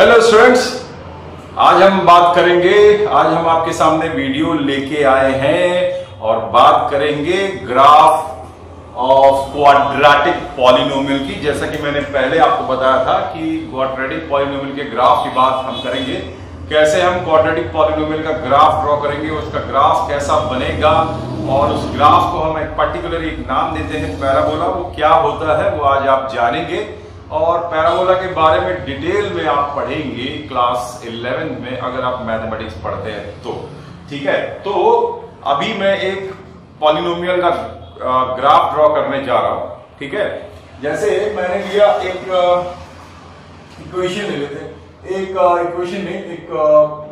Hello students, आज हम बात करेंगे। आज हम आपके सामने वीडियो लेके आए हैं और बात करेंगे ग्राफ ऑफ क्वाड्रेटिक पॉलिनोमियल की। जैसा कि मैंने पहले आपको बताया था कि क्वाड्रेटिक पॉलिनोमियल के ग्राफ की बात हम करेंगे, कैसे हम क्वाड्रेटिक पॉलिनोमियल का ग्राफ ड्रॉ करेंगे, उसका ग्राफ कैसा बनेगा और उस ग्राफ को हम एक पर्टिकुलर एक नाम देते हैं पैराबोला। वो क्या होता है वो आज आप जानेंगे और पैराबोला के बारे में डिटेल में आप पढ़ेंगे क्लास 11 में, अगर आप मैथमेटिक्स पढ़ते हैं तो। ठीक है, तो अभी मैं एक पॉलिनोमियल का ग्राफ ड्रॉ करने जा रहा हूं। ठीक है, जैसे मैंने लिया एक इक्वेशन ले लेते हैं, एक इक्वेशन में एक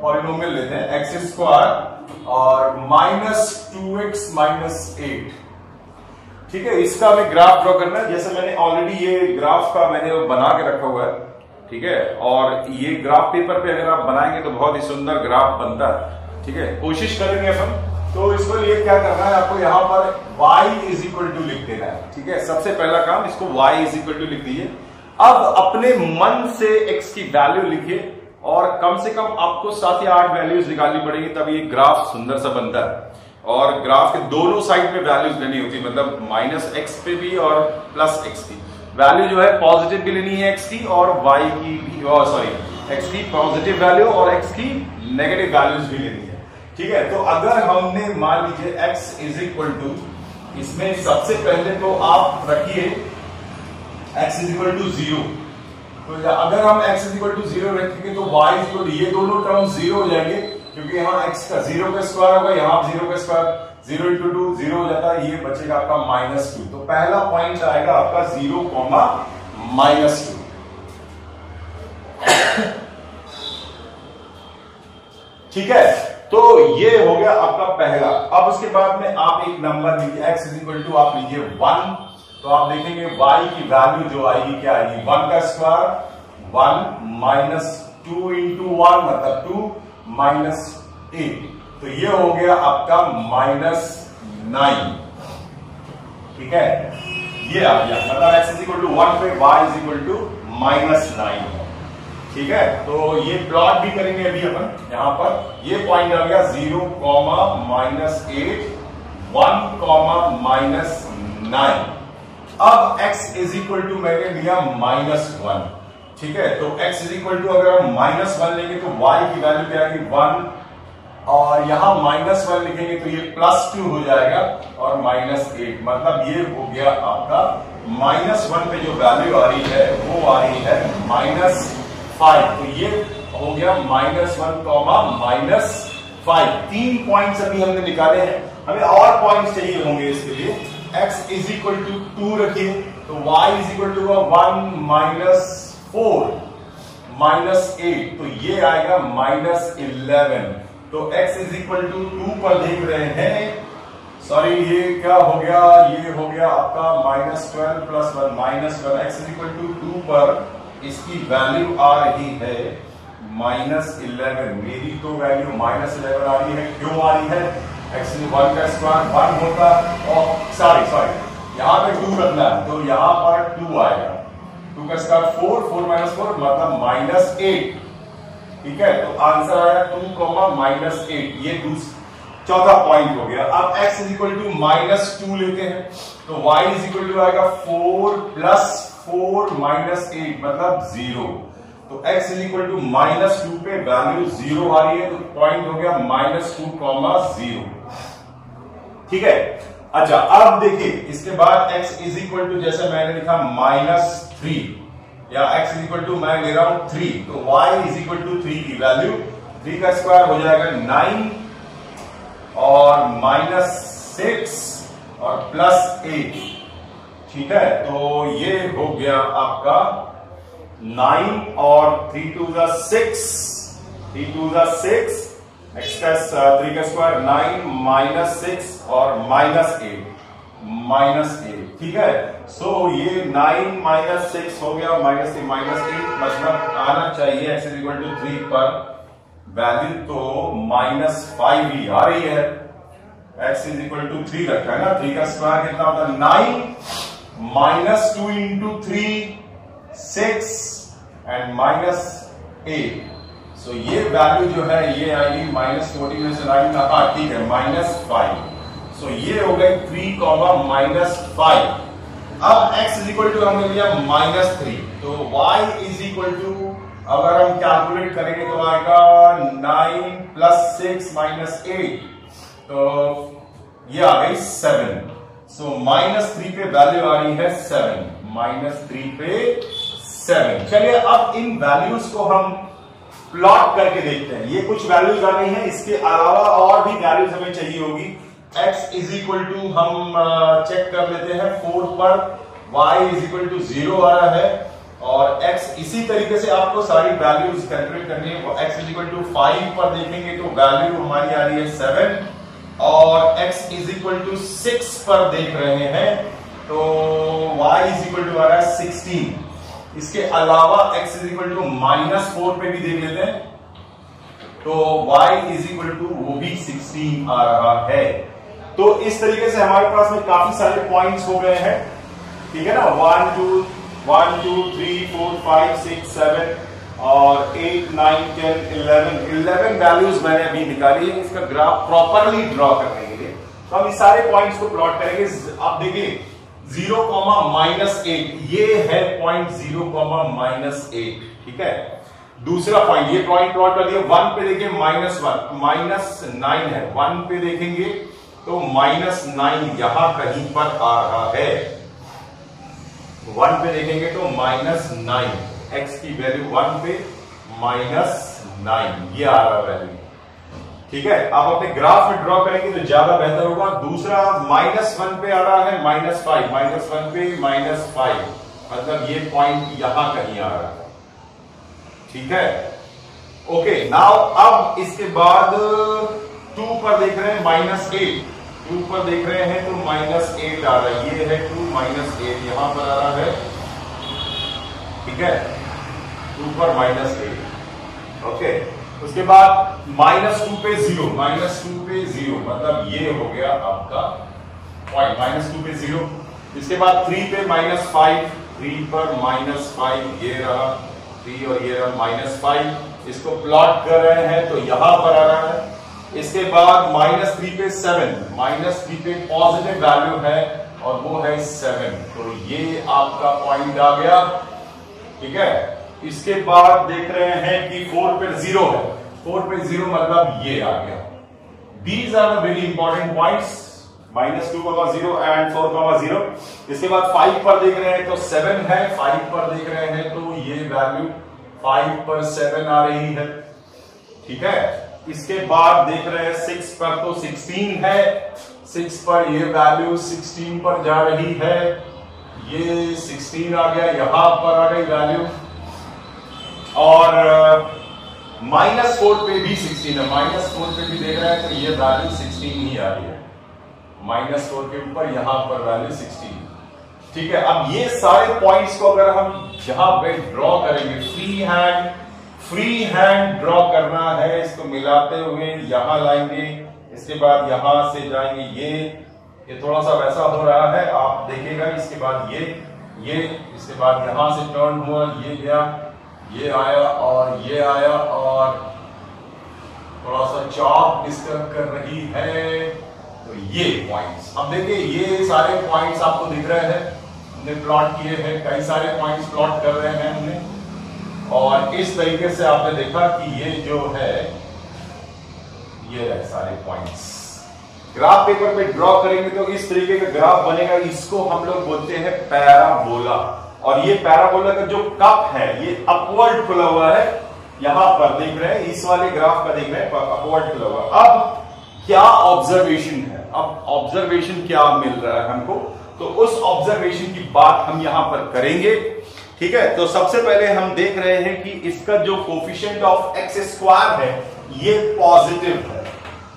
पॉलिनोमियल लेते हैं एक्स स्क्वायर और -2x - 8। ठीक है, इसका हमें ग्राफ ड्रॉ करना है। जैसे मैंने ऑलरेडी ये ग्राफ का मैंने बना के रखा हुआ है। ठीक है, और ये ग्राफ पेपर पे अगर आप बनाएंगे तो बहुत ही सुंदर ग्राफ बनता है। ठीक है, कोशिश करेंगे अपन। तो इसको लिए क्या करना है, आपको यहाँ पर y = लिख देना है। ठीक है, सबसे पहला काम, इसको y = लिख दीजिए। अब अपने मन से x की वैल्यू लिखिए और कम से कम आपको 7 या 8 वैल्यूज निकालनी पड़ेगी, तब ये ग्राफ सुंदर सा बनता है। और ग्राफ के दोनों साइड पे वैल्यूज लेनी होती है, मतलब -x पे भी और +x की वैल्यू जो है पॉजिटिव भी लेनी है x की, और y की भी, x की पॉजिटिव वैल्यू और x की नेगेटिव वैल्यूज भी लेनी है। ठीक है, तो अगर हमने मान लीजिए x = इसमें सबसे पहले तो आप रखिए x = 0। तो अगर हम x = 0 रखेंगे तो y ये दोनों टर्म 0 हो जाएंगे, क्योंकि यहाँ x का 0 का स्क्वायर होगा, यहाँ 0 का स्क्वायर, 0 × 2 0 हो जाता है, ये बचेगा आपका -2। तो पहला पॉइंट आएगा आपका 0, -2। ठीक है, तो ये हो गया आपका पहला। अब उसके बाद में आप एक नंबर लीजिए, x = आप लीजिए 1। तो आप देखेंगे y की वैल्यू जो आएगी क्या आएगी, 1 का स्क्वायर 1 -2 × 1 मतलब 2 -8। तो ये हो गया आपका -9। ठीक है, ये आ गया, मतलब x = 1 पे y = -9। ठीक है, तो ये प्लॉट भी करेंगे अभी अपन। यहां पर ये पॉइंट आ गया 0, -8 1, -9। अब x = मैंने लिया -1। ठीक है, तो x = अगर हम -1 लेंगे तो y की वैल्यू क्या आएगी 1, और यहां -1 लिखेंगे तो ये +2 हो जाएगा और -8, मतलब ये हो गया आपका -1 पे जो वैल्यू आ रही है वो आ रही है -5। तो ये हो गया -1, -5। 3 पॉइंट्स अभी हमने निकाले हैं, हमें और पॉइंट्स चाहिए होंगे इसके लिए। x = 2 रखिए तो y = 1 -4 -8, तो ये आएगा -11। तो x = 2 पर देख रहे हैं, सॉरी ये क्या हो गया, ये हो गया आपका -12 + 1 -1। x = 2 पर इसकी वैल्यू आ रही है -11। मेरी तो वैल्यू -11 आ रही है। क्यों आ रही है, x 1 का स्क्वायर 1 होता, और सॉरी यहां पे 2 रखना है, तो यहां पर 2 आएगा। 2 का स्क्वायर 4, 4 - 4 मतलब -8। ठीक है, तो आंसर आया 2, -8। ये चौथा पॉइंट हो गया। अब x = -2 लेते हैं तो y = आएगा 4 + 4 -8 मतलब 0। तो x = -2 पे वैल्यू 0 आ रही है, तो पॉइंट हो गया -2, 0। ठीक है, अच्छा अब देखिए इसके बाद x = जैसे मैंने लिखा -3 या x = मैं ले रहा हूं 3, तो y = 3 की वैल्यू 3 का स्क्वायर हो जाएगा 9 और -6 और +8। ठीक है, तो ये हो गया आपका 9 और 3 × 2 = 6, 3 × 2 = 6, x का 3 का स्क्वायर 9 -6 और -8। ठीक है, सो ये 9 - 6 हो गया, -8 मतलब आना चाहिए x = 3 पर वैल्यू तो -5 ही आ रही है। x = 3 रखा है ना, 3 का स्क्वायर कितना होता है 9 -2 × 3 6 and 8। सो ये वैल्यू जो है ये आएगी -14 हाँ ठीक है -5। सो ये हो गई 3, -5। अब x इज इक्वल टू हमने लिया -3, तो y इज इक्वल टू अगर हम कैलकुलेट करेंगे तो आएगा 9 + 6 - 8, तो ये आ गई 7। सो -3 पे वैल्यू आ रही है 7, -3 पे 7। चलिए अब इन वैल्यूज को हम प्लॉट करके देखते हैं। ये कुछ वैल्यूज आ गई हैं, इसके अलावा और भी वैल्यूज हमें चाहिए होगी। x इज इक्वल टू हम चेक कर लेते हैं 4 पर, y इज इक्वल टू 0 आ रहा है, और x इसी तरीके से आपको सारी वैल्यूज कैलकुलेट करनी है। x इज इक्वल टू 5 पर देखेंगे तो वैल्यू हमारी आ रही है 7, और x इज इक्वल टू 6 पर देख रहे हैं तो y इज इक्वल टू आ रहा है 16। इसके अलावा x इज इक्वल टू -4 पे भी देख लेते हैं, तो y इज इक्वल टू वो भी 16 आ रहा है। तो इस तरीके से हमारे पास में काफी सारे पॉइंट्स हो गए हैं, ठीक है ना। 1 2 3 4 5 6 7 और 8 9 10 11 वैल्यूज मैंने अभी निकाली है। इसका ग्राफ प्रॉपरली ड्रॉ करने के लिए तो हम इस सारे पॉइंट्स को प्लॉट करेंगे। आप देखिए 0, -8 ये है पॉइंट 0, -8, ठीक है। दूसरा पॉइंट ये पॉइंट प्लॉट कर दिया। 1 पे देखिए -1 -9 है, 1 पे देखेंगे तो -9 यहां कहीं पर आ रहा है। 1 पे देखेंगे तो -9, x की वैल्यू 1 पे -9 ये आ रहा वैल्यू, ठीक है। आप अपने ग्राफ में ड्रॉ करेंगे तो ज्यादा बेहतर होगा। दूसरा -1 पे आ रहा है -5, -1 पे -5 मतलब ये पॉइंट यहां कहीं आ रहा है, ठीक है। ओके नाउ अब इसके बाद 2 पर देख रहे हैं -8, 2 पर देख रहे हैं तो -8 आ रहा है। ये है 2 -8 यहां पर आ रहा है, ठीक है। 2 पर -8, ओके। उसके बाद -2 पे 0, -2 पे 0 मतलब ये हो गया आपका पॉइंट -2 पे 0। इसके बाद 3 पे -5, 3 पर -5 ये रहा 3 और ये रहा -5। इसको प्लॉट कर रहे हैं तो यहां पर आ रहा है। इसके बाद -3 पे 7, -3 पे पॉजिटिव वैल्यू है और वो है 7, तो ये आपका पॉइंट आ गया, ठीक है। इसके बाद देख रहे हैं कि 4 पे 0 है, 4 पे 0 मतलब ये आ गया। These are the very important points, -2, 0 and 4, 0। इसके बाद 5 पर देख रहे हैं तो 7 है, 5 पर देख रहे हैं तो ये वैल्यू 5 पर 7 आ रही है, ठीक है। इसके बाद देख रहे हैं 6 पर तो 16 है, 6 पर ये वैल्यू 16 पर जा रही है, ये 16 आ गया, यहां पर आ गई वैल्यू। और -4 पे भी 16 है, -4 पे भी देख रहे हैं तो ये वैल्यू 16 ही आ रही है, -4 के ऊपर यहां पर वैल्यू 16, ठीक है। अब ये सारे पॉइंट्स को अगर हम यहां पे ड्रॉ करेंगे, फ्री हैंड ड्रॉ करना है, इसको मिलाते हुए यहां लाएंगे, इसके बाद यहां से जाएंगे, ये थोड़ा सा वैसा हो रहा है, आप देखिएगा। इसके बाद ये इसके बाद यहां से टर्न हुआ, ये गया, ये आया और ये आया, और थोड़ा सा चॉप डिस्टर्ब कर रही है, तो ये पॉइंट्स। अब देखिए ये सारे पॉइंट्स आपको दिख रहे हैं, हमने प्लॉट किए हैं, कई सारे पॉइंट्स प्लॉट कर रहे हैं हमने, और इस तरीके से आपने देखा कि ये जो है ये है सारे पॉइंट्स। ग्राफ पेपर पे ड्रॉ करेंगे तो इस तरीके का ग्राफ बनेगा, इसको हम लोग बोलते हैं पैराबोला। और ये पैराबोला का जो कप है ये अपवर्ड खुला हुआ है, यहां पर देख रहे हैं, इस वाले ग्राफ का देख रहे हैं अपवर्ड खुला हुआ। अब क्या ऑब्जर्वेशन है, अब ऑब्जर्वेशन क्या मिल रहा है हमको, तो उस ऑब्जर्वेशन की बात हम यहां पर करेंगे, ठीक है। तो सबसे पहले हम देख रहे हैं कि इसका जो कोफिशिएंट ऑफ एक्स स्क्वायर है ये पॉजिटिव है,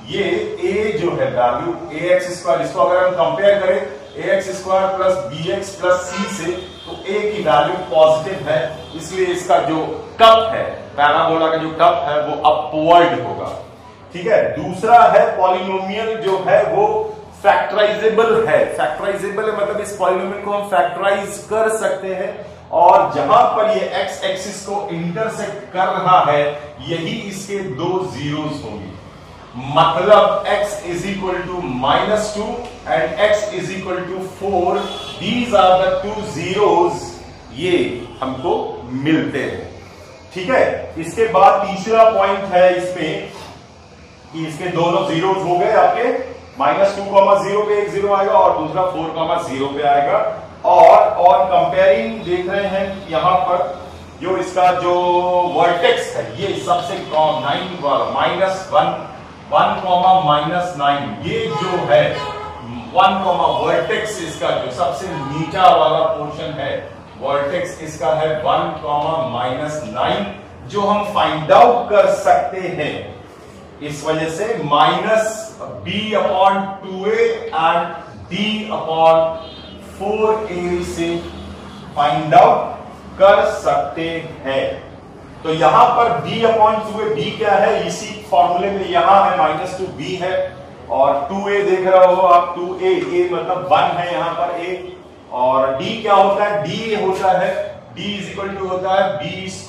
ये a जो है वैल्यू ax स्क्वायर, इसको अगर हम कंपेयर करें ax square plus bx plus c से, तो a की वैल्यू पॉजिटिव है, इसलिए इसका जो कप है, पैराबोला का जो कप है वो अपवर्ड होगा, ठीक है। दूसरा है पॉलिनोमियल जो है वो फैक्टराइजेबल है, फैक्टराइजेबल है मतलब इस पॉलिनोमियल को हम फैक्टराइज कर सकते हैं, और जहां पर ये एक्स एक्सिस को इंटरसेक्ट कर रहा है यही इसके दो जीरोस होंगे। मतलब x is equal to -2 and x is equal to 4, these are the two zeros, ये हमको मिलते हैं। ठीक है, इसके बाद तीसरा पॉइंट है इसमें कि इसके दोनों जीरोस हो गए आपके, -2,0 पे एक जीरो आएगा और दूसरा 4,0 पे आएगा। और कंपेयरिंग देख रहे हैं यहां पर जो इसका जो वर्टेक्स है ये सबसे कम 9 वाला -1,-9, ये जो है 1, वर्टेक्स इसका जो सबसे नीचा वाला पोर्शन है वर्टेक्स इसका है 1, जो हम फाइंड आउट कर सकते हैं इस वजह से -b/2a एंड d/4a से फाइंड आउट कर सकते हैं। तो यहां पर b/2a, b क्या है, इसी फॉर्मूले में यहां है -2b है और 2a देख रहे हो आप, 2a, a मतलब 1 है यहां पर a, और d क्या होता है, d होता है d होता है b² -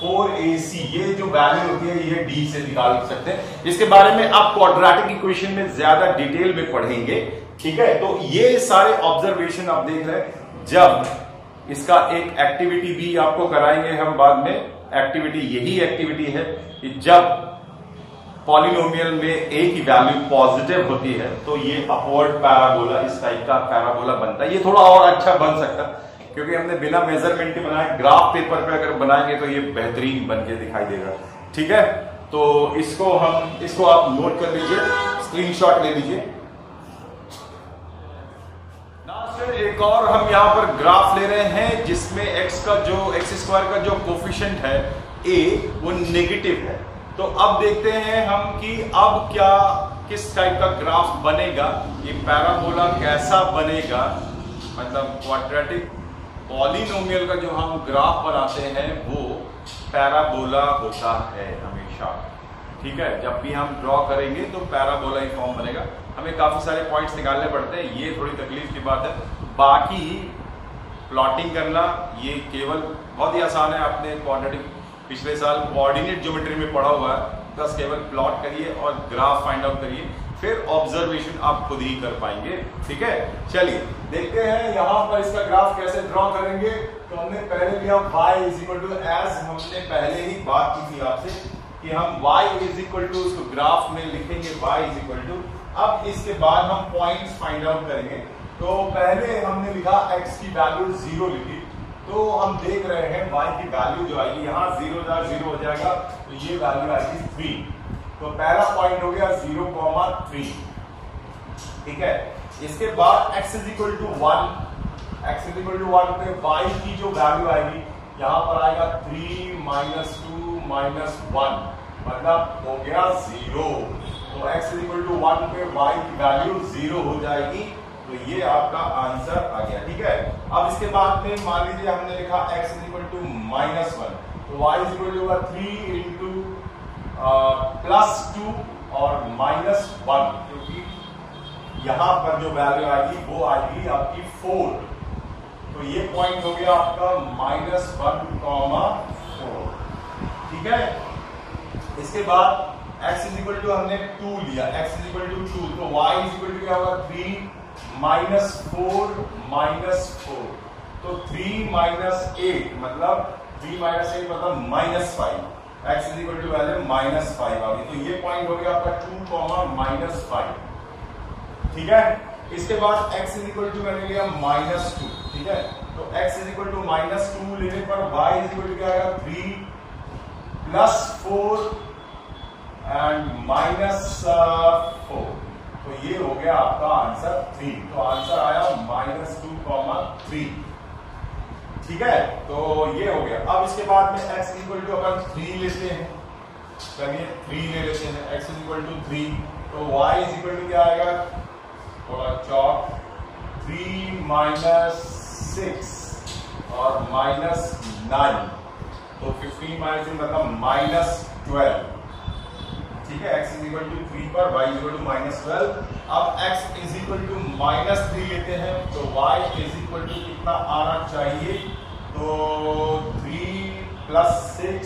4ac, ये जो वैल्यू होती है ये d से निकाल सकते हैं। इसके बारे में आप क्वाड्रेटिक इक्वेशन में ज्यादा डिटेल में पढ़ेंगे। ठीक है, तो ये सारे ऑब्जर्वेशन आप देख रहे हैं। जब इसका एक एक्टिविटी भी आपको कराएंगे हम बाद में, एक्टिविटी यही एक्टिविटी है कि जब पॉलिनोमियल में a की वैल्यू पॉजिटिव होती है तो ये अपवर्ड पैराबोला, इस टाइप का पैराबोला बनता है। ये थोड़ा और अच्छा बन सकता है क्योंकि हमने बिना मेजरमेंट के बनाया, ग्राफ पेपर पे अगर बनाएंगे तो ये बेहतरीन बन के दिखाई देगा। ठीक है, तो इसको आप नोट कर लीजिए, स्क्रीनशॉट ले लीजिए। एक और हम यहाँ पर ग्राफ ले रहे हैं जिसमें x² का जो कोफिशिएंट है a वो नेगेटिव है। तो अब देखते हैं हम कि अब किस टाइप का ग्राफ बनेगा, ये पैराबोला कैसा बनेगा। मतलब क्वाड्रेटिक पॉलिनोमियल का जो हम ग्राफ बनाते हैं वो पैराबोला होता है हमेशा। ठीक है, जब भी हम ड्रॉ करेंगे तो पैराबोला ही फॉर्म बनेगा। हमें काफी सारे पॉइंट्स निकालने पड़ते हैं, ये थोड़ी तकलीफ की बात है। बाकी प्लॉटिंग करना ये केवल बहुत ही आसान है। आपने क्वाड्रेटिक पिछले साल कोऑर्डिनेट ज्योमेट्री में पढ़ा हुआ है, बस केवल प्लॉट करिए और ग्राफ फाइंड आउट करिए, फिर ऑब्जर्वेशन आप खुद ही कर पाएंगे। ठीक है, चलिए देखते हैं यहाँ पर इसका ग्राफ कैसे ड्रॉ करेंगे। तो हमने पहले लिया y एज हमने पहले ही बात की थी आपसे कि हम y उसको ग्राफ में लिखेंगे y। अब इसके बाद हम पॉइंट्स फाइंड आउट करेंगे। तो पहले हमने लिखा x की वैल्यू 0 लिखी, तो हम देख रहे हैं y की वैल्यू जो आएगी यहाँ 0 हो जाएगा, तो ये वैल्यू आएगी 3। तो पहला पॉइंट हो गया 0,3। ठीक है, इसके बाद x = 1, पे y की जो वैल्यू आएगी यहाँ पर आएगा 3 - 2 - 1, मतलब हो गया 0। तो x = 1 पे y की वैल्यू 0 हो जाएगी, तो ये आपका आंसर आ गया। ठीक है, अब इसके बाद में मान लीजिए हमने लिखा x = -1, तो y = 3 + +2 और -1, क्योंकि यहां पर जो वैल्यू आएगी वो आएगी आपकी 4। तो ये पॉइंट हो गया आपका -1,4। ठीक है, इसके बाद x हमने 2 लिया, x = 2, तो y क्या होगा 3 - 4 -4, तो 3 - 8 मतलब -5, x वैल्यू -5 आ गई। तो ये पॉइंट हो गया आपका 2, -5। ठीक है, इसके बाद x मैंने लिया -2। ठीक है, तो x -2 लेने पर y क्या आएगा 3 + 4 एंड -4, तो ये हो गया आपका आंसर 3। तो आंसर आया -2,3। ठीक है, तो ये हो गया। अब इसके बाद में x अपन 3 लेते हैं, चलिए 3 ले लेते हैं, x = 3, तो y क्या आएगा, थोड़ा चौक 3 - 6 और -9, तो 15 - 6 मतलब -12। ठीक है, x इज इक्वल टू 3 पर y इज इक्वल टू -12। अब x इज इक्वल टू -3 लेते हैं तो y इज इक्वल टू कितना आना चाहिए, तो 3 प्लस 6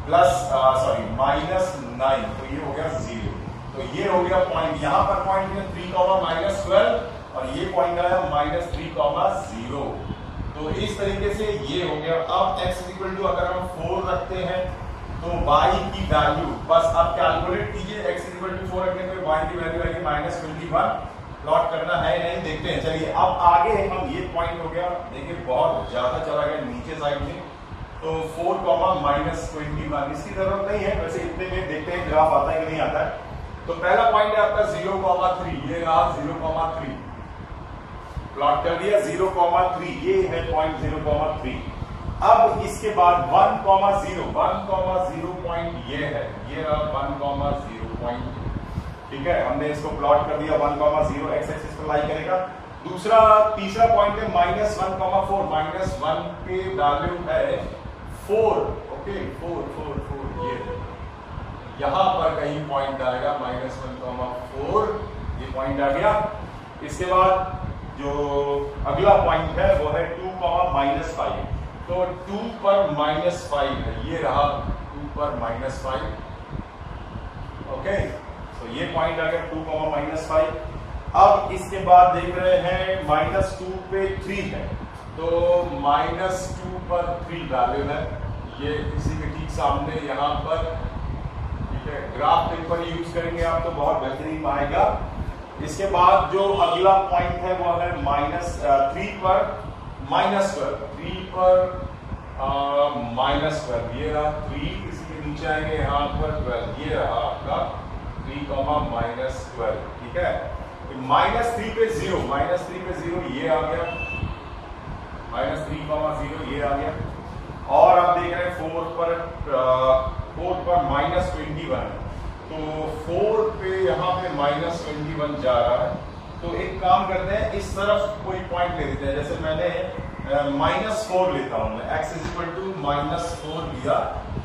प्लस -9, तो ये हो गया 0। तो ये हो गया पॉइंट, यहां पर पॉइंट है 3, -12 और ये पॉइंट आया -3, 0। तो इस तरीके से ये हो गया। अब x इज इक्वल टू अगर हम 4 रखते हैं तो y की वैल्यू बस आप कैलकुलेट कीजिए, x इज इक्वल टू 4 रखने पे y की वैल्यू आएगी -21। प्लॉट करना है नहीं, देखते हैं। चलिए अब आगे हम, ये पॉइंट हो गया, देखिए बहुत ज्यादा चला गया नीचे साइड में, तो 4, -21 इसकी जरूरत नहीं है, वैसे इतने में देखते हैं ग्राफ आता है कि नहीं आता है। तो पहला पॉइंट है आपका 0,3, ये रहा 0,3, प्लॉट कर दिया 0,3, ये है पॉइंट 0,3। अब इसके बाद 1,0 पॉइंट ये है, ये रहा 1,0 पॉइंट, ठीक है, हमने इसको प्लॉट कर दिया 1,0, एक्स एक्सिस पर लाई करेगा। तीसरा पॉइंट है -1,4, -1 पे वैल्यू है 4, ओके 4, ये यहां पर कहीं पॉइंट आएगा -1,4, ये पॉइंट आ गया। इसके बाद जो अगला पॉइंट है वो है 2, -5, तो 2 पर -5 है, ये रहा 2 पर -5, ओके, तो ये पॉइंट आ गया 2, -5। अब इसके बाद देख रहे हैं -2 पे 3 है, तो -2 पर 3 वैल्यू है, ये इसी के ठीक सामने यहाँ पर, ठीक है, ग्राफ पेपर यूज करेंगे आप तो बहुत बेहतरीन आएगा। इसके बाद जो अगला पॉइंट है वो है -3 पर -12, 3 पर -12, ये रहा 3, इसी के नीचे आएंगे यहाँ पर 12, ये रहा आपका 3, -12, ठीक है। -3 पे 0, ये आ गया, -3, 0 ये आ गया। और आप देख रहे हैं 4 पर -21, तो 4 पे यहाँ पे -21 जा रहा है। तो एक काम करते हैं, इस तरफ कोई पॉइंट ले लेते हैं, जैसे मैंने -4 लेता हूं मैं, x इज इक्वल टू -4 लिया,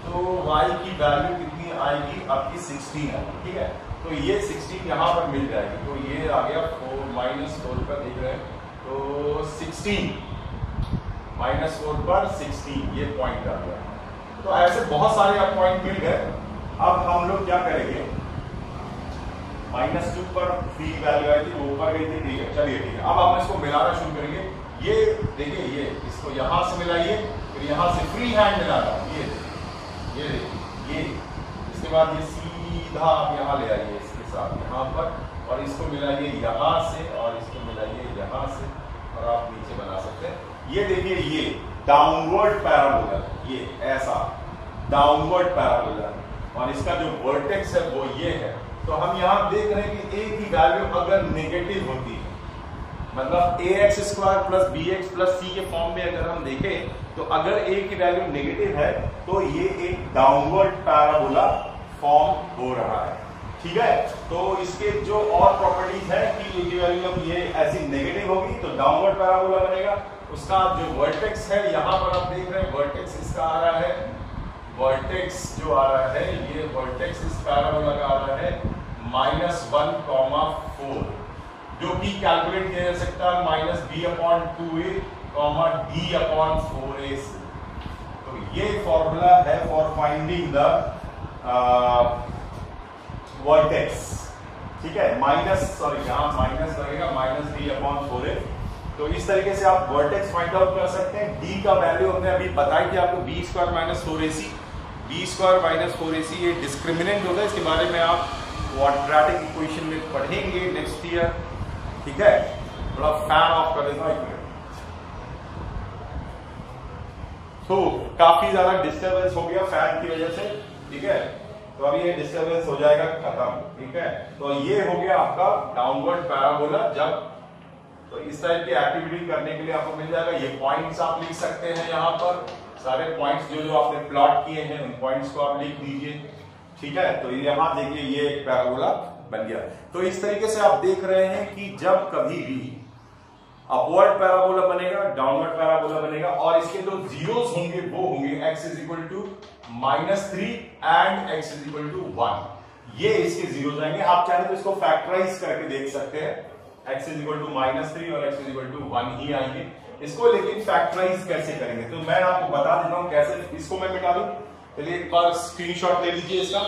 तो y की वैल्यू कितनी आएगी आपकी 16 है, ठीक है, तो ये 16 यहाँ पर मिल जाएगी, तो ये आ गया 4 पर देख रहे हैं, तो 16 -4 पर 16, ये पॉइंट आ गया। तो ऐसे बहुत सारे अब पॉइंट मिल गए। अब हम लोग क्या करेंगे, -2 पर 3 वैल्यू आई थी, वो ऊपर गई थी, ठीक है, चलिए ठीक है। अब हम इसको मिलाना शुरू करेंगे, ये देखिए, ये इसको यहां से मिलाइए, फिर यहां से फ्री हैंड मिलाना, ये देखिए, ये इसके बाद ये सीधा आप यहां ले आइए इसके साथ यहां पर, और इसको मिलाइए यहां से, और इसको मिलाइए यहां से, और आप नीचे बना सकते हैं। ये देखिए, ये डाउनवर्ड पैराबोला, ये ऐसा डाउनवर्ड पैराबोला, और इसका जो वर्टेक्स है वो ये है। तो हम यहां देख रहे हैं कि a की वैल्यू अगर नेगेटिव होती है, मतलब ax² plus bx plus c के फॉर्म में अगर हम देखें, तो अगर a की वैल्यू नेगेटिव है तो ये एक डाउनवर्ड पैराबोला फॉर्म हो रहा है, ठीक है। तो इसके जो और प्रॉपर्टीज है कि a की वैल्यू अब ये ऐसी नेगेटिव होगी तो डाउनवर्ड पैराबोला बनेगा। उसका जो वर्टेक्स है, यहां पर आप देख रहे हैं वर्टेक्स इसका आ रहा है, वर्टेक्स जो आ रहा है, ये वर्टेक्स इस पैराबोला का आ रहा है -1,4, जो कि कैलकुलेट किया जा सकता है -b/2a, d/4a से। तो ये फॉर्मूला है फॉर फाइंडिंग द वर्टेक्स, ठीक है, यहाँ माइनस लगेगा -d/4a। तो इस तरीके से आप वर्टेक्स फाइंड आउट कर सकते हैं। d का वैल्यू हमने अभी बताई थी आपको, b² - 4ac, ये डिस्क्रिमिनेंट होता है, इसके बारे में आप क्वाड्रेटिक इक्वेशन में पढ़ेंगे नेक्स्ट ईयर, ठीक है। थोड़ा फैन ऑफ कर देता हूं। तो काफी ज्यादा डिस्टर्बेंस हो गया फैन की वजह से, ठीक है, तो अभी ये डिस्टर्बेंस हो जाएगा खत्म, ठीक है। तो ये हो गया आपका डाउनवर्ड पैराबोला। जब तो इस टाइप की एक्टिविटी करने के लिए आपको मिल जाएगा, ये पॉइंट्स आप लिख सकते हैं, यहाँ पर सारे पॉइंट्स जो आपने प्लॉट किए हैं उन पॉइंट्स को आप लिख दीजिए, ठीक है। तो यहाँ देखिए ये एक पैराबोला बन गया। तो इस तरीके से आप देख रहे हैं कि जब कभी भी अपवर्ड पैराबोला बनेगा, डाउनवर्ड पैराबोला बनेगा, और इसके जो जीरोस होंगे वो होंगे x is equal to -3 and x is equal to 1। ये इसके जीरो जाएंगे। आप चाहे तो इसको फैक्टराइज करके देख सकते हैं, x इज इक्वल टू -3 और x इज इक्वल टू 1 ही आएंगे इसको, लेकिन फैक्टराइज कैसे करेंगे तो मैं आपको बता देता हूं कैसे। इसको मैं मिटा दूं, चलिए एक बार स्क्रीनशॉट ले लीजिए इसका।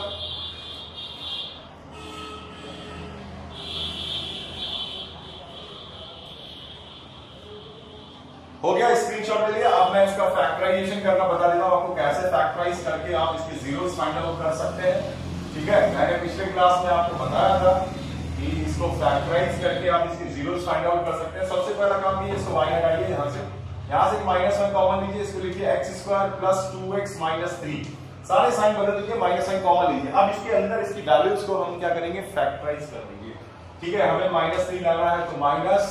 हो गया, स्क्रीनशॉट ले लिया। अब मैं इसका फैक्टराइजेशन करना बता देता हूं आपको, कैसे फैक्टराइज करके आप इसके जीरोस फाइंड आउट कर सकते हैं। ठीक है, मैंने पिछले क्लास में आपको बताया था कि इसको फैक्टराइज करके आप इसके जीरोस फाइंड आउट कर सकते हैं। सबसे पहला काम ये, इसको y लगाइए, यहां से -1 कॉमन लीजिए, इसको लिखिए x² + 2x - 3, सारे साइन बदल दीजिए, माइनस साइन कॉमन लीजिए। अब इसके अंदर इसकी वैल्यूज को हम क्या करेंगे, फैक्टराइज कर देंगे। ठीक है, हमें -3 लाना है तो माइनस,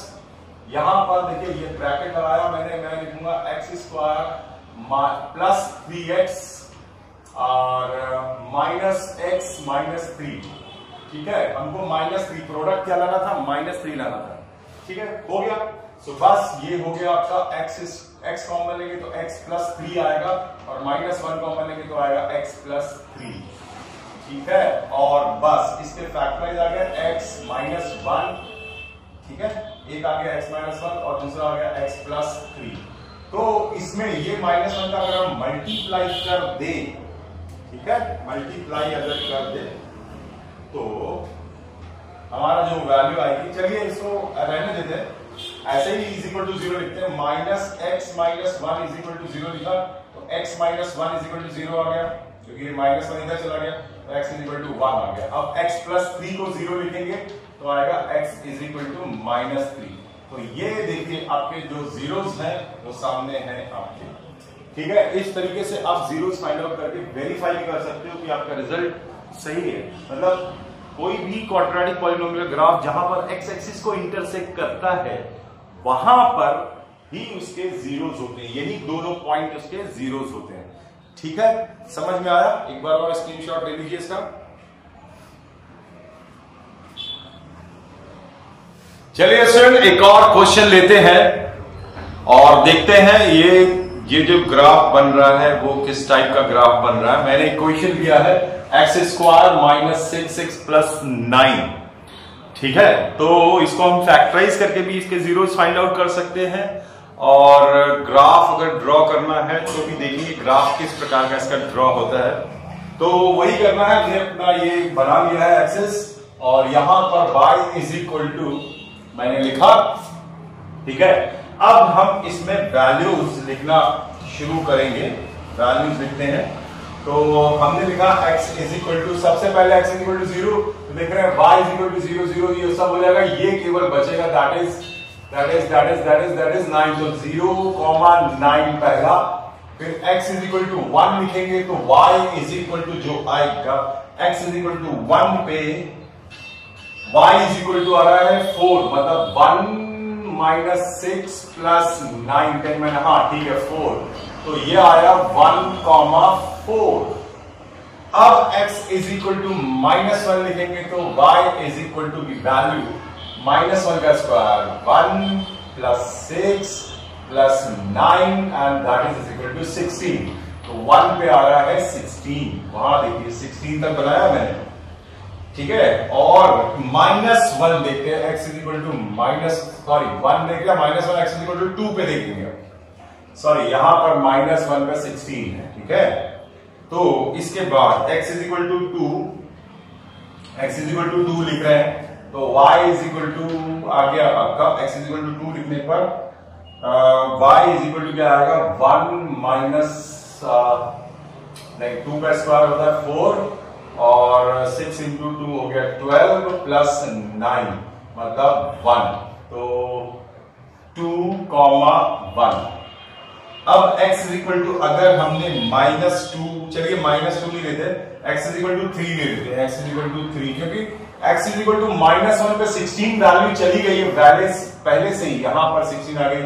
यहां पर देखिए ये ब्रैकेट लगाया मैंने, मैं लिखूंगा x² + 3x और -x - 3। ठीक है, हमको -3 प्रोडक्ट क्या लाना था, -3 लाना था। ठीक है, हो गया। सो बस ये हो गया आपका x कॉमन लेंगे तो x + 3 आएगा और -1 कॉमन लेंगे तो आएगा x + 3। ठीक है, और बस इसके फैक्टराइज आ गया x - 1। ठीक है, एक आ गया x - 1 और दूसरा आ गया x + 3। तो इसमें ये -1 का अगर हम मल्टीप्लाई कर दे, ठीक है, मल्टीप्लाई अगर कर दे तो हमारा जो वैल्यू आएगी, चलिए इसको रहने देते हैं, ऐसे ही इज इक्वल टू 0 लिखते हैं। -x - 1 इज इक्वल टू 0 लिखा तो x - 1 इज इक्वल टू 0 आ गया, क्योंकि -1 इधर चला गया तो x इज इक्वल टू 1 आ गया। अब x + 3 को 0 लिखेंगे तो आएगा x इज इक्वल टू -3। तो ये देखिए आपके जो जीरोस हैं वो सामने हैं आपके। ठीक है, इस तरीके से आप जीरोस फाइंड आउट करके वेरीफाई कर सकते हो कि आपका रिजल्ट सही है। मतलब कोई भी क्वाड्रेटिक पॉलिनोमियल ग्राफ जहां पर x एक्सिस को इंटरसेक्ट करता है वहां पर ही उसके जीरोस होते हैं, यही दोनों पॉइंट उसके जीरोस होते हैं। ठीक है, समझ में आया? एक बार और स्क्रीनशॉट ले लीजिए इसका। चलिए स्टूडेंट, एक और क्वेश्चन लेते हैं और देखते हैं ये जो ग्राफ बन रहा है वो किस टाइप का ग्राफ बन रहा है। मैंने इक्वेशन लिया है x² - 6x + 9। ठीक है, तो इसको हम फैक्टराइज करके भी इसके जीरोस फाइंड आउट कर सकते हैं, और ग्राफ अगर ड्रॉ करना है तो भी देखिए ग्राफ किस प्रकार का इसका ड्रॉ होता है। तो वही करना है, हमने अपना ये बना लिया है एक्सिस, और यहां पर y इज इक्वल टू मैंने लिखा। ठीक है, अब हम इसमें वैल्यूज लिखना शुरू करेंगे। वैल्यूज लिखते हैं तो हमने लिखा x इज इक्वल टू, सबसे पहले x इज इक्वल टू 0, तो देख रहे हैं y इज इक्वल टू 0 0, ये सब हो जाएगा, ये केवल बचेगा दैट इज 9। तो 0,9 पहला, फिर x इज इक्वल टू 1 लिखेंगे तो y इज इक्वल टू जो आएगा x इज इक्वल टू 1 पे y इज इक्वल टू आ रहा है 4, मतलब 1 - 6 + 9, 10 मैंने, हाँ ठीक है 4, तो ये आया 1,4। अब x इज इक्वल टू -1 लिखेंगे तो y इज इक्वल टू की वैल्यू -1 का square 1 + 6 + 9 and that is equal to 16। तो 1 पे आ रहा है 16, वहां देखिए 16 तक बनाया मैंने। ठीक है, और -1 देखते हैं, x इज इक्वल टू 1 देख लिया, -1 x इज इक्वल टू 2 पे देखेंगे। सॉरी, यहां पर -1 पे 16 है। ठीक है, तो इसके बाद x इज इक्वल टू 2 लिख रहे हैं तो y इज इक्वल टू आ गया आपका, x इज इक्वल टू 2 लिखने पर y इज इक्वल टू क्या आएगा, 1 नहीं 2 का स्क्वायर होता है 4 और 6 × 2 हो गया 12 + 9 मतलब 1, तो 2,1। अब x इज इक्वल टू, अगर हमने -2, चलिए -2 नहीं लेते, x इज इक्वल टू 3 ले लेते हैं, x इज इक्वल टू 3, क्योंकि x इज इक्वल टू -1 पे 16 वैल्यू चली गई है वैल्यू पहले से ही, यहां पर 16 आ गई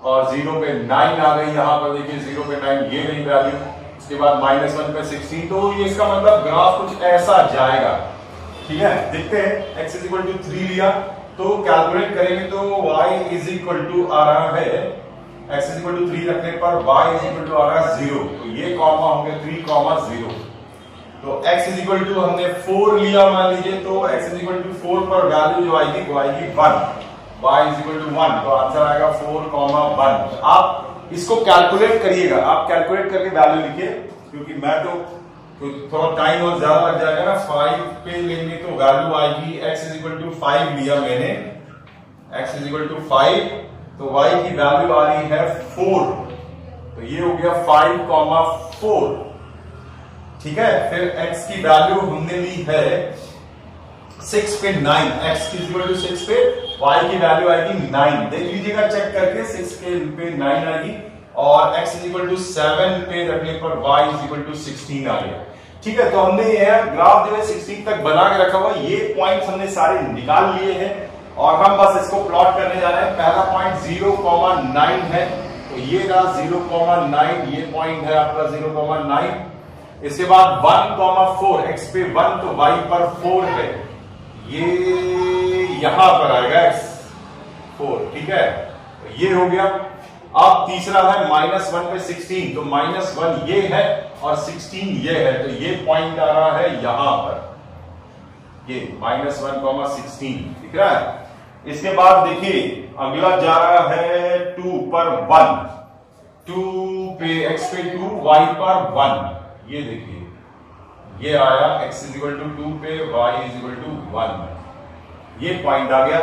और 0 पे 9 आ गई, यहां पर देखिए 0 पे 9 ये गई वैल्यू, उसके बाद -1 पे 16, तो ये इसका मतलब ग्राफ कुछ ऐसा जाएगा। ठीक है, देखते हैं, x इज इक्वल टू 3 लिया तो कैलकुलेट करेंगे तो y इज इक्वल टू आ रहा है, x इज इक्वल टू 3 रखने पर y इज इक्वल टू आ रहा है 0, तो ये कॉमा हो गया 3,0। तो x इज इक्वल टू हमने 4 लिया मान लीजिए, तो x इज इक्वल टू 4 पर वैल्यू जो आएगी वो आएगी 1, y इज इक्वल टू 1, तो आंसर आएगा 4,1। आप इसको कैलकुलेट करिएगा, आप कैलकुलेट करके वैल्यू लिखिए, क्योंकि मैं तो थोड़ा टाइम और ज्यादा लग जाएगा ना। 5 पे लेंगे तो वैल्यू आएगी x इज इक्वल टू 5 लिया मैंने, x इज इक्वल टू 5, तो y की वैल्यू आ रही है 4, तो ये हो गया 5,4, ठीक है। फिर x की वैल्यू हमने ली है 6 पे 9, x की इक्वल टू 6 पे y की वैल्यू आएगी 9, देख लीजिएगा चेक करके, 6 के पे 9 आएगी, और x इज इक्वल टू 7 पे रखने पर y इज इक्वल टू 16 आ गया, ठीक है। तो हमने यह ग्राफ जो है 16 तक बना के रखा हुआ, ये पॉइंट्स हमने सारे निकाल लिए हैं, और हम बस इसको प्लॉट करने जा रहे हैं। पहला पॉइंट 0,9 है, तो ये रहा 0,9, ये पॉइंट है आपका 0,9। इसके बाद 1,4, x पे 1 तो y पर 4 है, ये यहां पर आएगा x 4, ठीक है, तो ये हो गया। अब तीसरा है -1 पे 16, तो -1 ये है और 16 ये है, तो ये पॉइंट आ रहा है यहां पर, ये -1,16 दिख रहा है। इसके बाद देखिए अगला जा रहा है 2 पर 1, 2 पे x पे 2, y पर 1, ये देखिए ये आया x इज इक्वल टू 2 पे y इज इक्वल टू 1, ये पॉइंट आ गया।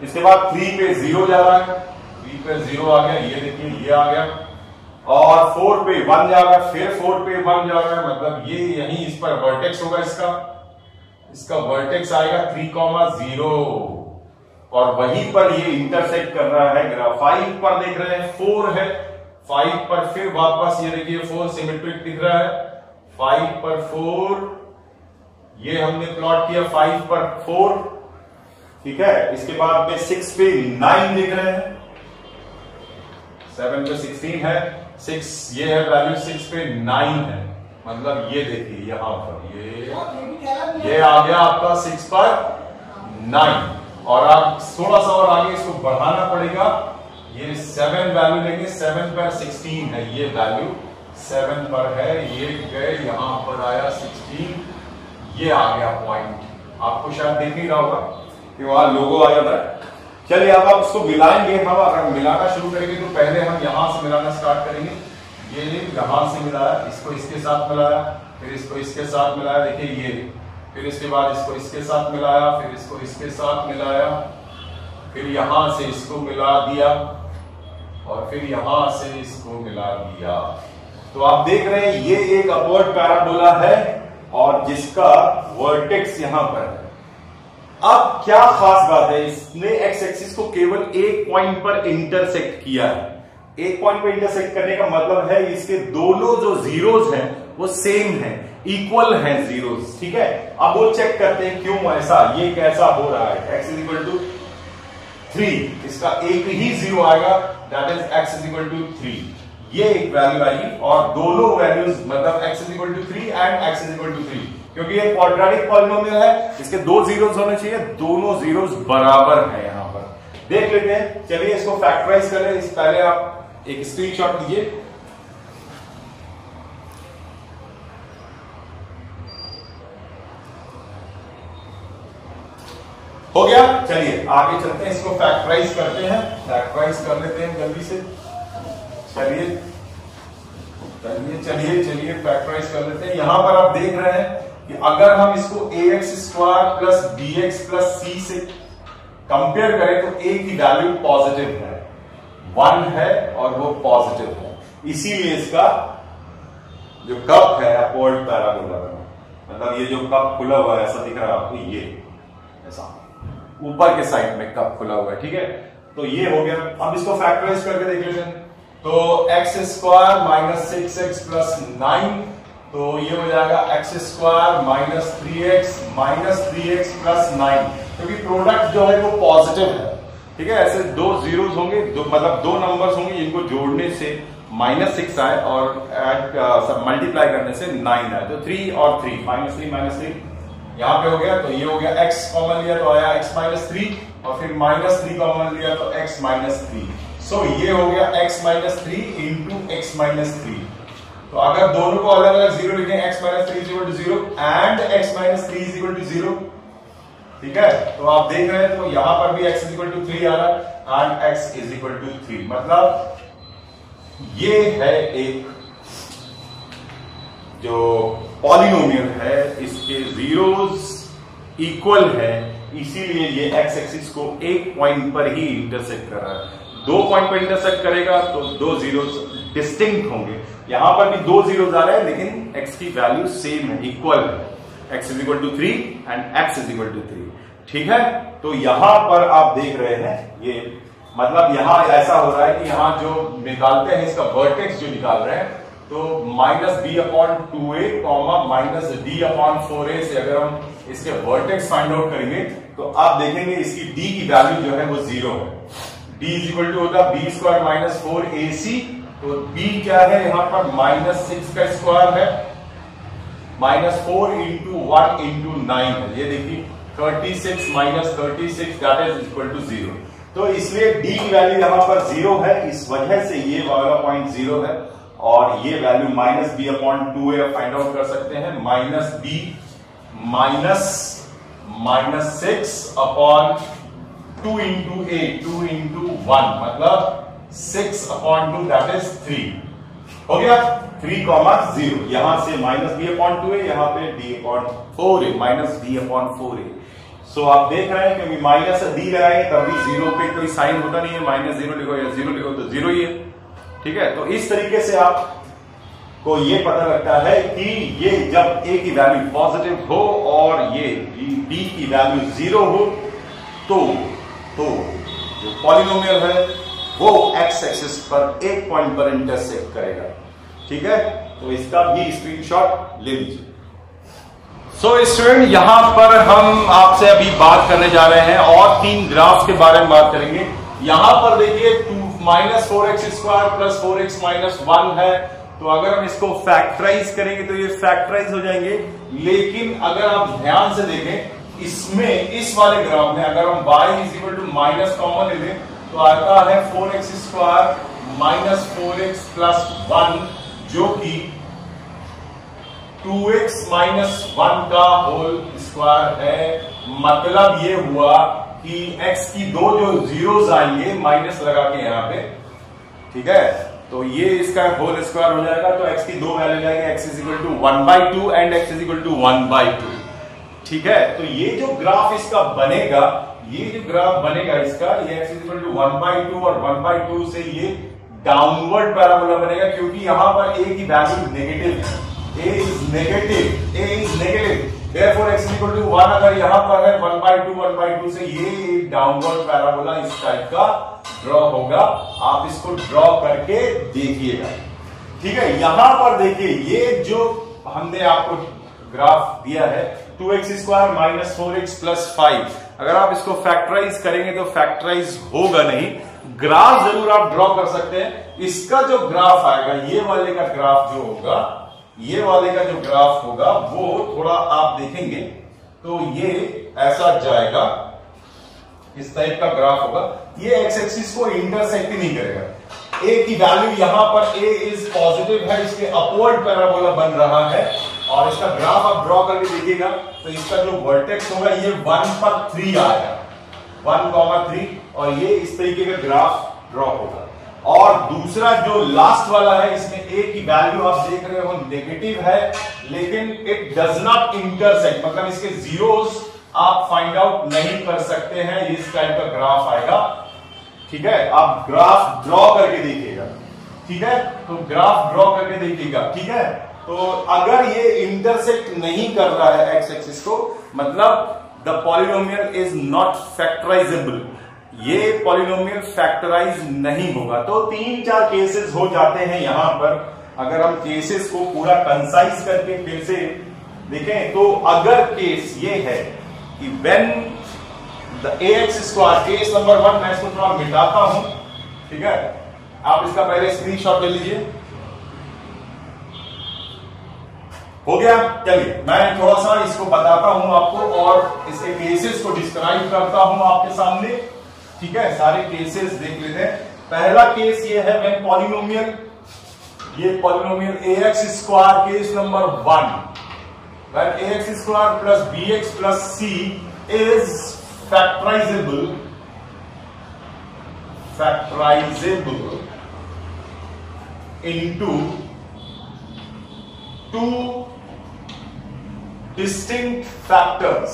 इसके बाद 3 पे 0 जा रहा है, 3 पे 0 आ गया, ये देखिए ये आ गया, और 4 पे 1 जा रहा है, फिर 4 पे 1 जा रहा है, मतलब ये यही इस पर वर्टेक्स होगा, इसका वर्टेक्स आएगा 3,0, और वहीं पर ये इंटरसेक्ट कर रहा है ग्राफ। 5 पर देख रहे हैं 4 है, 5 पर फिर वापस ये देखिए 4 सिमेट्रिक दिख रहा है, 5 पर 4, ये हमने प्लॉट किया 5 पर 4, ठीक है। इसके बाद में 6 पे 9 देख रहे हैं, 7 पे 16 है, 6 ये है वैल्यू, 6 पे 9 है, मतलब ये देखिए यहां पर ये आ गया आपका 6 पर 9, और आप थोड़ा सा और आगे इसको बढ़ाना पड़ेगा, ये 7 वैल्यू लेंगे, 7 पर 16 है, ये वैल्यू 7 पर है, ये गए यहां पर आया 16, ये आ गया पॉइंट, आपको शायद देख नहीं रहा होगा कि वहां लोगो आ जाता है। चलिए अब आप उसको मिलाएंगे, हम अगर मिलाना शुरू करेंगे तो पहले हम यहां से मिलाना स्टार्ट करेंगे, ये यहां से मिलाया, इसको इसके साथ मिलाया, फिर इसको इसके साथ मिलाया, देखिए ये, फिर इसके बाद इसको इसके साथ मिलाया, फिर इसको इसके साथ मिलाया, फिर यहां से इसको मिला दिया, और फिर यहां से इसको मिला दिया। तो आप देख रहे हैं ये एक अपवर्ड पैराबोला है, और जिसका वर्टेक्स यहां पर है। अब क्या खास बात है, इसने एक्स एक्सिस को केवल एक पॉइंट पर इंटरसेक्ट किया है। एक पॉइंट पर इंटरसेक्ट करने का मतलब है इसके दोनों जो जीरोस हैं वो सेम है, इक्वल हैं जीरोस, ठीक है। अब वो चेक करते हैं क्यों ऐसा, ये कैसा हो रहा है। x इज इक्वल टू 3, इसका एक ही जीरो आएगा, that is x is equal to 3, ये एक वैल्यू आएगी, और दोनों वैल्यूज मतलब x is equal to 3 and x is equal to 3, क्योंकि ये क्वाड्रेटिक पॉलिनोमियल है, इसके दो जीरोस होने चाहिए, दोनों जीरोस बराबर है। यहां पर देख लेते हैं, चलिए इसको फैक्टराइज करें। इस पहले आप एक स्क्रीनशॉट लीजिए, हो गया। चलिए आगे चलते हैं, इसको फैक्टराइज करते हैं, फैक्टराइज कर लेते हैं जल्दी से। चलिए चलिए चलिए चलिए फैक्टराइज कर लेते हैं। यहां पर आप देख रहे हैं कि अगर हम इसको ax² plus bx plus c से कंपेयर करें तो a की वैल्यू पॉजिटिव है, 1 है और वो पॉजिटिव है, इसीलिए इसका जो कप है अपवर्ड पैराबोला, मतलब ये जो कप खुला हुआ है ऐसा दिख रहा है आपको, ये ऐसा ऊपर के साइड में कप खुला हुआ है, ठीक है। तो ये हो गया। अब इसको फैक्टराइज करके देख लेते हैं। तो x² माइनस 6x प्लस 9, तो ये हो जाएगा x² माइनस 3x प्लस 9, क्योंकि प्रोडक्ट जो है वो पॉजिटिव है, ठीक है। ऐसे दो जीरोस होंगे, मतलब दो नंबर्स होंगे जिनको जोड़ने से -6 आए और मल्टीप्लाई करने से 9 आए, तो 3 और 3 -3 यहां पे हो गया। तो ये हो गया, x कॉमन लिया तो आया x माइनस 3, और फिर -3 कॉमन लिया तो x माइनस 3। सो ये हो गया x minus 3 into x minus 3, तो अगर दोनों को अलग अलग जीरो लिखें, x minus 3 equal to 0 and x minus 3 equal to 0, ठीक है। तो आप देख रहे हैं तो यहां पर भी x इक्वल टू 3 आ रहा है and x is equal to 3, मतलब ये है एक जो पॉलिनोमियल है, इसके जीरोस इक्वल है, इसीलिए ये x एक्सिस को एक पॉइंट पर ही इंटरसेक्ट कर रहा है। 2 पॉइंट पर इंटरसेक्ट करेगा तो 2 जीरोस डिस्टिंक्ट होंगे। यहां पर भी 2 जीरोस आ रहे हैं लेकिन x की वैल्यू सेम है, इक्वल है, x is equal to 3 and x is equal to 3, ठीक है। तो यहां पर आप देख रहे हैं ये, मतलब यहां ऐसा हो रहा है कि यहां जो निकालते हैं इसका वर्टेक्स जो निकाल रहे हैं, तो minus B upon 2a comma minus D upon 4a से अगर हम इसके वर्टेक्स फाइंड आउट करेंगे तो आप देखेंगे इसकी d की वैल्यू जो है वो 0 है। d इज इक्वल टू होगा बी स्क्वायर माइनस 4ac, तो b क्या है यहां पर माइनस 6 का स्क्वायर है, माइनस 4 इंटू 1 इंटू 9 है, ये देखिए 36 minus 36 that is equal to 0। तो इसलिए d की वैल्यू यहां पर 0 है, इस वजह से ये वाला पॉइंट 0 है, और ये value minus B upon 2a find out कर सकते हैं, minus B minus 6 upon 2 into A 2 into 1 मतलब 6 अपॉन 2 दैट इज 3 हो गया, 3,0। यहां से माइनस बी अपॉन 2a, यहां पे D upon 4a, minus D upon 4a। सो आप देख रहे हैं कि माइनस डी लगाएंगे तब भी 0 पे कोई साइन होता नहीं है, माइनस 0 लिखो या 0 लिखो तो 0 ही है, ठीक है। तो इस तरीके से आपको ये पता लगता है कि ये जब a की वैल्यू पॉजिटिव हो और ये d की वैल्यू 0 हो तो जो पॉलिनोमियल है वो x एक्सिस पर एक पॉइंट पर इंटरसेक्ट करेगा, ठीक है। तो इसका भी स्क्रीनशॉट ले लीजिए। सो स्टूडेंट, यहां पर हम आपसे अभी बात करने जा रहे हैं और 3 ग्राफ के बारे में बात करेंगे। यहां पर देखिए minus 4x square plus 4x minus 1 है, तो अगर हम इसको फैक्टराइज करेंगे तो ये फैक्टराइज हो जाएंगे, लेकिन अगर आप ध्यान से देखें इसमें, इस वाले ग्राफ में अगर हम y is equal to minus common ले लें तो आता है 4x square minus 4x plus 1 जो कि 2x माइनस 1 का होल स्क्वायर है। मतलब ये हुआ कि x की 2 जो जीरोस आएंगे माइनस लगा के यहां पे, ठीक है, तो ये इसका होल स्क्वायर हो जाएगा, तो x की 2 वैल्यू जाएंगे, x is equal to 1/2 and x is equal to 1/2, ठीक है। तो ये जो ग्राफ इसका बनेगा, ये जो ग्राफ बनेगा इसका, ये x इज इक्वल टू 1/2 और 1/2 से ये डाउनवर्ड पैराबोला बनेगा, क्योंकि यहां पर a की वैल्यू नेगेटिव है, a is negative, therefore x is equal to 1 अगर यहां पर है 1/2 से ये डाउनवर्ड पैराबोला इस टाइप का ड्रॉ होगा। आप इसको ड्रॉ करके देखिएगा, ठीक है। यहां पर देखिए ये जो हमने आपको ग्राफ दिया है 2x square minus 4x plus 5, अगर आप इसको फैक्टराइज करेंगे तो फैक्टराइज होगा नहीं, ग्राफ जरूर आप ड्रॉ कर सकते हैं। इसका जो ग्राफ आएगा, ये वाले का ग्राफ जो होगा, ये वाले का जो ग्राफ होगा वो थोड़ा आप देखेंगे तो ये ऐसा जाएगा, इस टाइप का ग्राफ होगा। ये एक्स एक्सिस को इंटरसेक्ट ही नहीं करेगा। ए की वैल्यू यहां पर ए इज पॉजिटिव है, इसके अपवर्ड पैराबोला बन रहा है, और इसका ग्राफ आप ड्रॉ करके देखिएगा तो इसका जो वर्टेक्स होगा ये 1 पर 3 आएगा, 1,3, और ये इस तरीके का ग्राफ ड्रॉ होगा। और दूसरा जो लास्ट वाला है, इसमें a की वैल्यू आप देख रहे हो नेगेटिव है, लेकिन इट डज नॉट इंटरसेक्ट, मतलब इसके जीरोस आप फाइंड आउट नहीं कर सकते हैं, इस टाइप का ग्राफ आएगा, ठीक है। आप ग्राफ ड्रॉ करके देखिएगा, ठीक है, तो ग्राफ ड्रॉ करके देखिएगा, ठीक है। तो अगर ये इंटरसेक्ट नहीं कर रहा है एक्स एक्सिस को, मतलब the polynomial is not factorisable, ये पॉलिनोमियल फैक्टराइज नहीं होगा। तो 3-4 केसेस हो जाते हैं यहां पर। अगर हम केसेस को पूरा कंसाइज करके फिर से देखें तो अगर केस ये है कि when the ax square, case number 1 मैं इसको थोड़ा मिटाता हूं, ठीक है, आप इसका पहले स्क्रीनशॉट ले लीजिए, हो गया। चलिए मैं थोड़ा सा इसको बताता हूं आपको और इसके केसेस को डिस्क्राइब करता हूं आपके सामने, ठीक है। सारे केसेस देख लेते हैं। पहला केस ये है व्हेन पॉलिनोमियल ये polynomial ax square case number 1, when ax square plus bx plus c is factorizable into two distinct factors,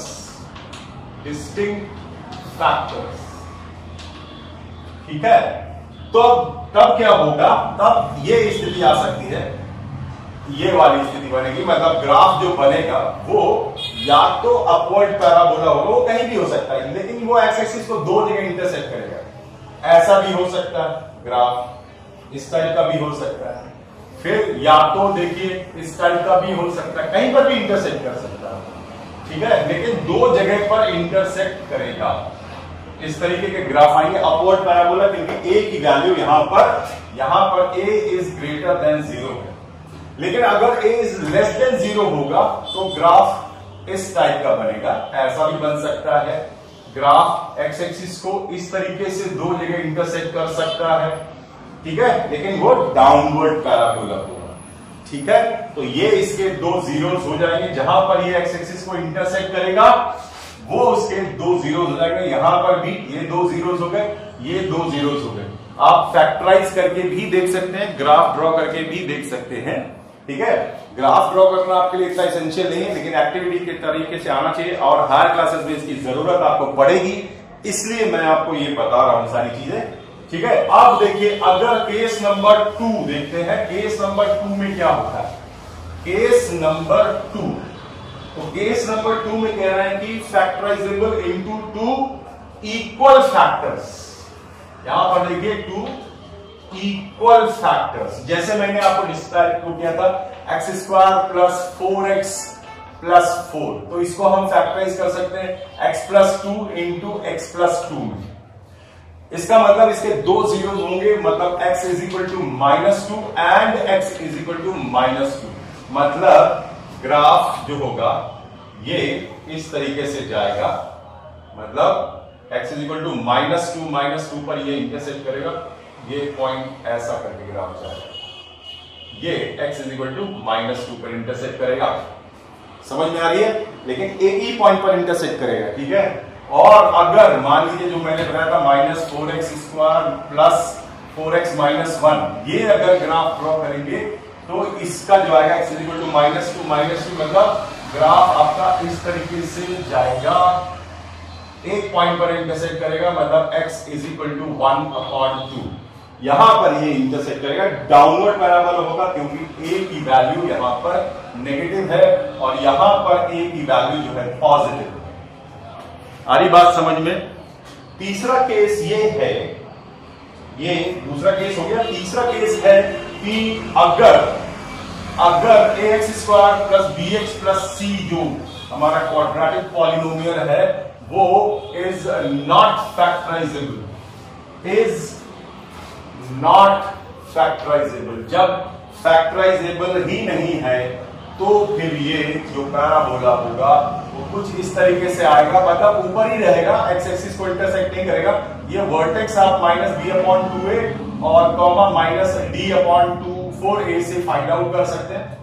ठीक है। तो तब क्या होगा, तब ये स्थिति आ सकती है, ये वाली स्थिति बनेगी, मतलब ग्राफ जो बनेगा वो या तो अपवर्ड पैराबोला होगा, वो कहीं भी हो सकता है, लेकिन वो एक्स एक्सिस को दो जगह इंटरसेक्ट करेगा। ऐसा भी हो सकता है ग्राफ, इस टाइप का भी हो सकता है, फिर या तो देखिए इस टाइप का भी हो सकता है, कहीं पर भी इंटरसेक्ट कर सकता है, ठीक है, लेकिन दो जगह पर इंटरसेक्ट करेगा। इस तरीके के ग्राफ आएंगे अपवर्ड पैराबोला, क्योंकि ए की वैल्यू यहां पर ए इज ग्रेटर देन 0 है, लेकिन अगर ए इज लेस देन 0 होगा तो ग्राफ इस टाइप का बनेगा। ऐसा भी बन सकता है, ग्राफ एक्स एक्सिस को इस तरीके से दो जगह इंटरसेक्ट कर सकता है, ठीक है, लेकिन वो डाउनवर्ड पैराबोला होगा, ठीक है। तो ये इसके दो जीरोस हो जाएंगे, जहां पर ये एक्स एक्सिस को इंटरसेक्ट करेगा वो उसके दो जीरोस हो जाएंगे। यहां पर भी ये दो जीरोस हो गए, ये दो जीरोस हो गए। आप फैक्टराइज करके भी देख सकते हैं, ग्राफ ड्रॉ करके भी देख सकते हैं, ठीक है। ग्राफ ड्रॉ करना आपके लिए इतना एसेंशियल नहीं है, लेकिन एक्टिविटी के तरीके से आना चाहिए और हायर क्लासेस में इसकी जरूरत आपको पड़ेगी, इसलिए मैं आपको ये बता रहा हूं सारी चीजें, ठीक है। अब देखिए, अगर केस नंबर 2 देखते हैं, केस नंबर 2 में क्या होता है। केस नंबर 2, तो केस नंबर 2 में कह रहे हैं कि factorisable into two equal factors. यहां पर देखिए 2 इक्वल फैक्टर्स, जैसे मैंने आपको डिस्क्राइब किया था x square plus 4x plus 4, तो इसको हम फैक्टराइज कर सकते हैं x plus 2 into x plus 2 में। इसका मतलब इसके दो जीरोस होंगे, मतलब x is equal to -2 and x is equal to -2, मतलब ग्राफ जो होगा ये इस तरीके से जाएगा, मतलब x इज इक्वल टू -2 पर ये इंटरसेक्ट करेगा, ये पॉइंट ऐसा करके ग्राफ जाएगा, ये x इज इक्वल टू -2 पर इंटरसेक्ट करेगा, समझ में आ रही है, लेकिन एक ही पॉइंट पर इंटरसेक्ट करेगा, ठीक है। और अगर मान लीजिए जो मैंने बताया था -4x स्क्वायर प्लस 4x -1, ये अगर ग्राफ ड्रॉ करेंगे तो इसका जो आएगा x इज इक्वल टू -2, मतलब ग्राफ आपका इस तरीके से जाएगा, एक पॉइंट पर इंटरसेक्ट करेगा, मतलब x इज इक्वल टू 1/2, यहां पर ये इंटरसेक्ट करेगा, डाउनवर्ड पैराबोला होगा, क्योंकि a की वैल्यू यहां पर नेगेटिव है और यहां पर a की वैल्यू जो है पॉजिटिव है। आ रही बात समझ में। तीसरा केस ये है, ये दूसरा केस हो गया। तीसरा केस है कि अगर ax square plus bx plus c जो हमारा क्वाड्रेटिक पॉलिनोमियल है वो इज नॉट फैक्टराइजेबल, जब फैक्टराइजेबल ही नहीं है तो फिर ये जो पैराबोला होगा वो कुछ इस तरीके से आएगा, मतलब ऊपर ही रहेगा, एक्स एक्सिस को इंटरसेक्ट नहीं करेगा। ये वर्टेक्स आप -b/2a और कॉमा -d/24a से फाइंड आउट कर सकते हैं,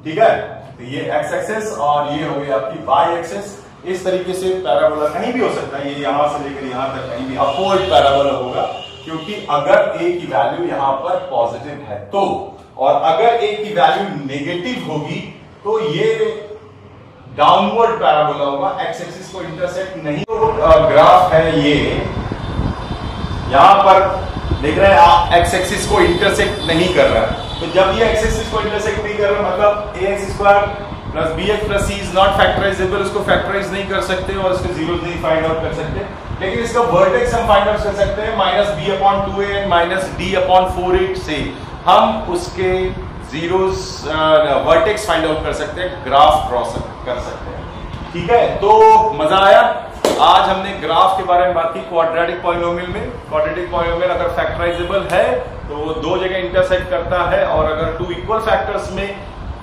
ठीक है। तो ये एक्स एक्सिस और ये हो गई आपकी वाई एक्सिस। इस तरीके से पैराबोला कहीं भी हो सकता है, ये यहां से लेकर यहां तक कहीं भी अपवर्ड पैराबोला होगा, क्योंकि अगर a की वैल्यू यहां पर पॉजिटिव है तो, और अगर a की वैल्यू नेगेटिव होगी तो ये डाउनवर्ड पैराबोला होगा, एक्स एक्सिस को इंटरसेक्ट नहीं। तो ग्राफ है ये, यहां पर देख रहे हैं आप, एक्स एक्सिस को इंटरसेक्ट नहीं कर रहा है, तो जब ये एक्स एक्सिस को इंटरसेक्ट नहीं कर रहा मतलब ax square plus bx plus c is not factorisable, उसको फैक्टराइज नहीं कर सकते और उसके जीरोस नहीं फाइंड आउट कर सकते, लेकिन इसका वर्टेक्स हम फाइंड आउट कर सकते हैं -b/2a एंड -d/4a से हम उसके जीरोस वर्टेक्स फाइंड आउट कर सकते हैं, ग्राफ ड्रॉ कर सकते हैं, ठीक है। तो मजा आया। आज हमने ग्राफ के बारे में बात की क्वाड्रेटिक पॉलिनोमियल में। क्वाड्रेटिक पॉलिनोमियल अगर फैक्टराइजेबल है तो वो दो जगह इंटरसेक्ट करता है, और अगर टू इक्वल फैक्टर्स में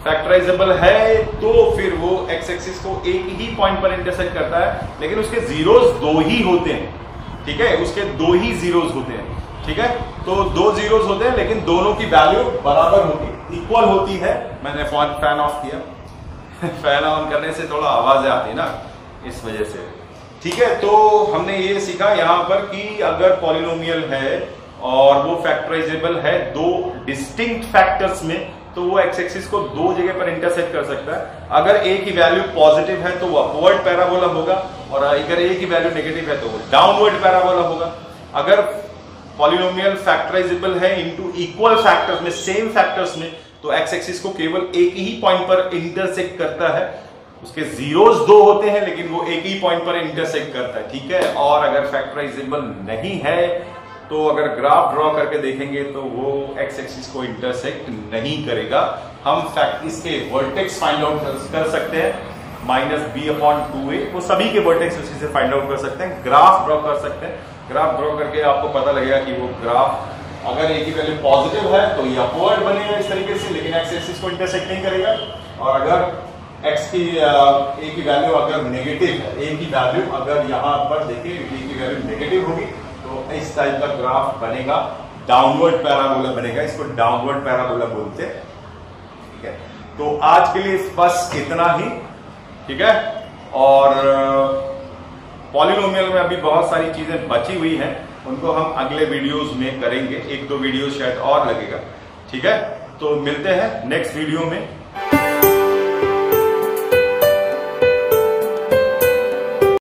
फैक्टराइजेबल है तो फिर वो एक्स एक्सिस को एक ही पॉइंट पर इंटरसेक्ट करता है, लेकिन उसके जीरोस दो ही होते हैं, ठीक है, उसके दो ही जीरोस होते हैं। ठीक है, तो दो जीरोस होते हैं लेकिन दोनों की वैल्यू बराबर होती, इक्वल होती है। मैंने फैन ऑफ किया फैन ऑन करने से थोड़ा आवाज आती है ना, इस वजह से। ठीक है, तो हमने ये सीखा यहां पर कि अगर पॉलिनोमियल है और वो फैक्टराइजेबल है दो डिस्टिंक्ट फैक्टर्स में, तो वो एक्स एक्सिस को दो जगह पर इंटरसेक्ट कर सकता है। अगर ए की वैल्यू पॉजिटिव है तो वो अपवर्ड पैराबोला होगा, और अगर ए की वैल्यू नेगेटिव है तो वो डाउनवर्ड पैराबोला होगा। अगर पॉलिनोमियल फैक्टराइजेबल है इनटू इक्वल फैक्टर्स में, सेम फैक्टर्स में, तो एक्स एक्सिस को केवल एक ही पॉइंट पर इंटरसेक्ट करता है। उसके जीरोस दो होते हैं लेकिन वो एक ही पॉइंट पर इंटरसेक्ट करता है। ठीक है, और अगर फैक्टराइजेबल नहीं है तो अगर ग्राफ ड्रॉ करके देखेंगे तो वो एक्स एक्सिस को इंटरसेक्ट नहीं करेगा। हम इसके वर्टेक्स फाइंड आउट कर सकते हैं, -b/2a, वो सभी के वर्टेक्स उसी से फाइंड आउट कर सकते हैं। ग्राफ ड्रॉ कर सकते हैं, ग्राफ ड्रॉ करके आपको पता लगेगा कि वो ग्राफ अगर ए की वैल्यू पॉजिटिव है तो ये अपवर्ड बनेगा इस तरीके से, लेकिन एक्स एक्सिस को इंटरसेक्ट नहीं करेगा। और अगर एक्स की ए की वैल्यू अगर नेगेटिव है, ए की वैल्यू अगर यहां पर देखिए ए की वैल्यू नेगेटिव होगी तो इस टाइप का ग्राफ बनेगा, डाउनवर्ड पैराबोला बनेगा, इसको डाउनवर्ड पैराबोला बोलते हैं। ठीक है, तो आज के लिए बस इतना ही। ठीक है, और पॉलिनोमियल में अभी बहुत सारी चीजें बची हुई हैं, उनको हम अगले वीडियोस में करेंगे, एक दो वीडियो शायद और लगेगा। ठीक है, तो मिलते हैं नेक्स्ट वीडियो में।